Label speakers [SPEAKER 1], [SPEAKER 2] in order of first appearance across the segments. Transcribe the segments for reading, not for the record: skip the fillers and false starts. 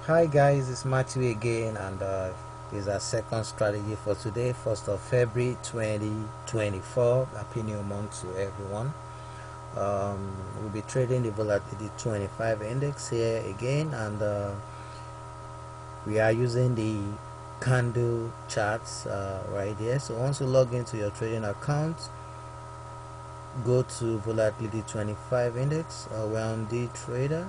[SPEAKER 1] Hi guys, it's Matthew again, and this is our second strategy for today, 1st of February 2024. Happy new month to everyone. We'll be trading the Volatility 25 index here again, and we are using the candle charts right here. So once you log into your trading account, go to Volatility 25 index. We're on the trader.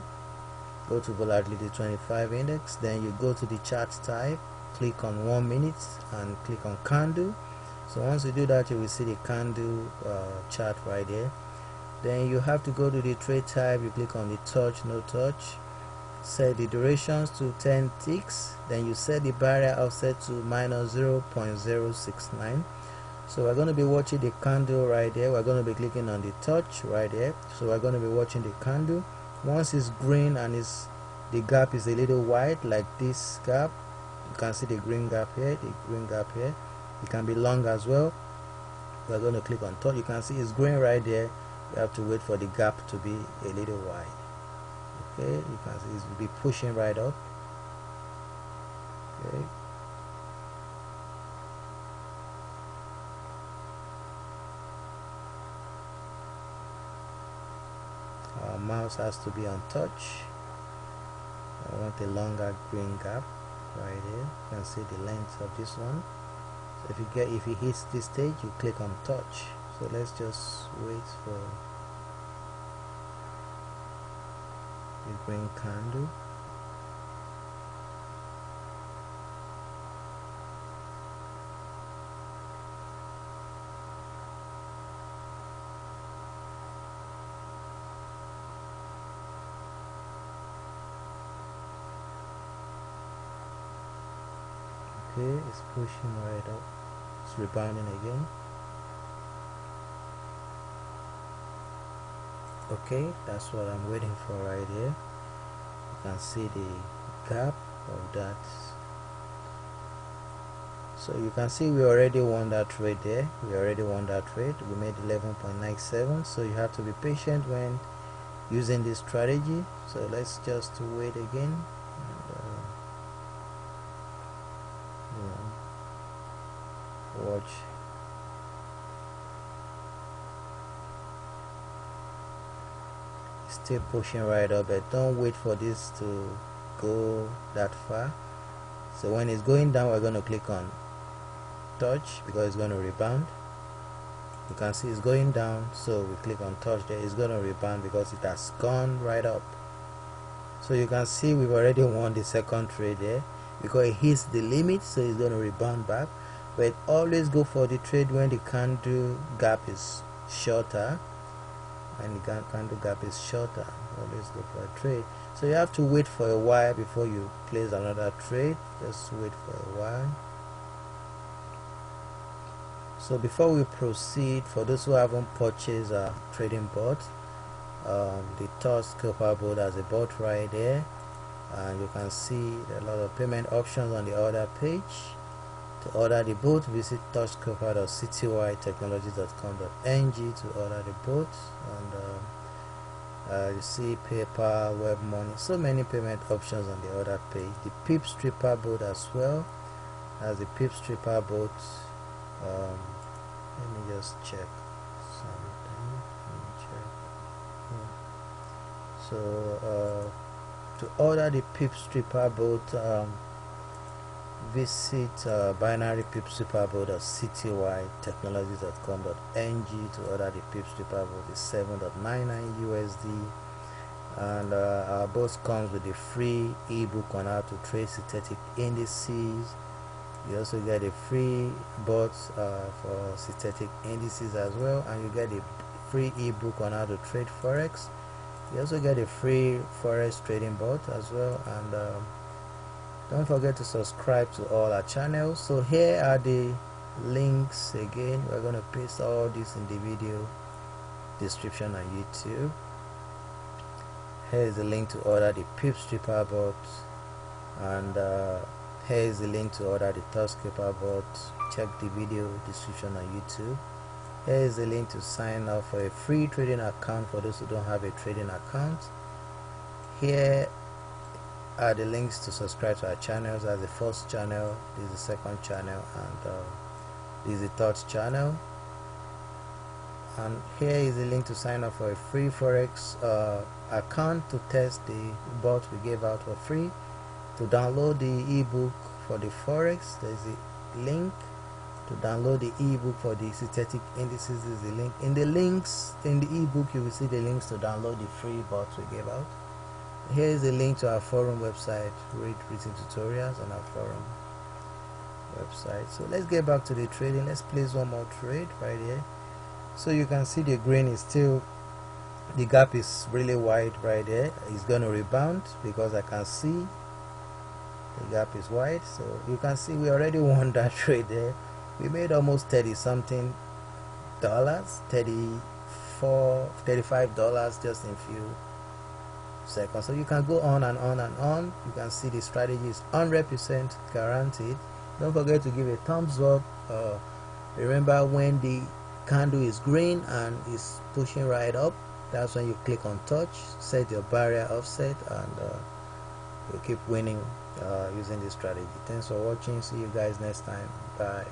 [SPEAKER 1] Go to Volatility 25 index, then you go to the chart type, click on 1 minute and click on candle. So once you do that, you will see the candle chart right there. Then you have to go to the trade type, you click on the touch, no touch, set the durations to 10 ticks, then you set the barrier offset to minus 0.069. So we're going to be watching the candle right there. We're going to be clicking on the touch right there. So we're going to be watching the candle. Once it's green and the gap is a little wide, like this gap, you can see the green gap here, it can be long as well. We're going to click on touch. You can see it's green right there. You have to wait for the gap to be a little wide. Okay, you can see it will be pushing right up. Okay, our mouse has to be on touch. I want a longer green gap right here. You can see the length of this one. So if it hits this stage, you click on touch. So let's just wait for the green candle. Okay, it's pushing right up. It's rebounding again. Okay, that's what I'm waiting for right here. You can see the gap of that. So you can see we already won that trade there. We made 11.97. So you have to be patient when using this strategy. So let's just wait again. Watch. Still pushing right up, but don't wait for this to go that far. So when it's going down, we're going to click on touch because it's going to rebound. You can see it's going down, so we click on touch there. It's going to rebound because it has gone right up. So you can see we've already won the second trade there because it hits the limit, so it's going to rebound back. But always go for the trade when the candle gap is shorter. And the candle gap is shorter. Always go for a trade. So you have to wait for a while before you place another trade. Just wait for a while. So before we proceed, for those who haven't purchased a trading bot, the TOUCHSCALPER bot has a bot right there, and you can see a lot of payment options on the order page. To order the bot, visit touchscalper.citytechnologies.com.ng to order the bot, and you see PayPal, web money, so many payment options on the order page. The PIPSREAPER bot as well as the PIPSREAPER bot. Let me just check something. So to order the PIPSREAPER bot, visit binary PIPSREAPER.citytechnologies.com.ng to order the PIPSREAPER bot. Is $7.99 USD, and our bot comes with a free ebook on how to trade synthetic indices. You also get a free bot for synthetic indices as well, and you get a free ebook on how to trade Forex. You also get a free Forex trading bot as well, and don't forget to subscribe to all our channels. So here are the links again. We're going to paste all this in the video description on YouTube. Here is the link to order the PIPSREAPER bot, and here is the link to order the TOUCHSCALPER bot. Check the video description on YouTube. Here is the link to sign up for a free trading account for those who don't have a trading account. Here are the links to subscribe to our channels. As the first channel, this is the second channel, and this is the third channel. And here is the link to sign up for a free Forex account to test the bot we gave out for free. To download the ebook for the Forex, there is a link. To download the ebook for the synthetic indices is the link. In the links in the ebook, you will see the links to download the free bot we gave out. Here is the link to our forum website. Read written tutorials on our forum website. So let's get back to the trading. Let's place one more trade right here. So you can see the green is still, the gap is really wide right there. It's going to rebound because I can see the gap is wide. So you can see we already won that trade there. We made almost 30 something dollars, $35 just in few seconds. So you can go on and on and on. You can see the strategy is 100% guaranteed. Don't forget to give a thumbs up. Remember, when the candle is green and is pushing right up, that's when you click on touch, set your barrier offset, and you keep winning using this strategy. Thanks for watching. See you guys next time. Bye.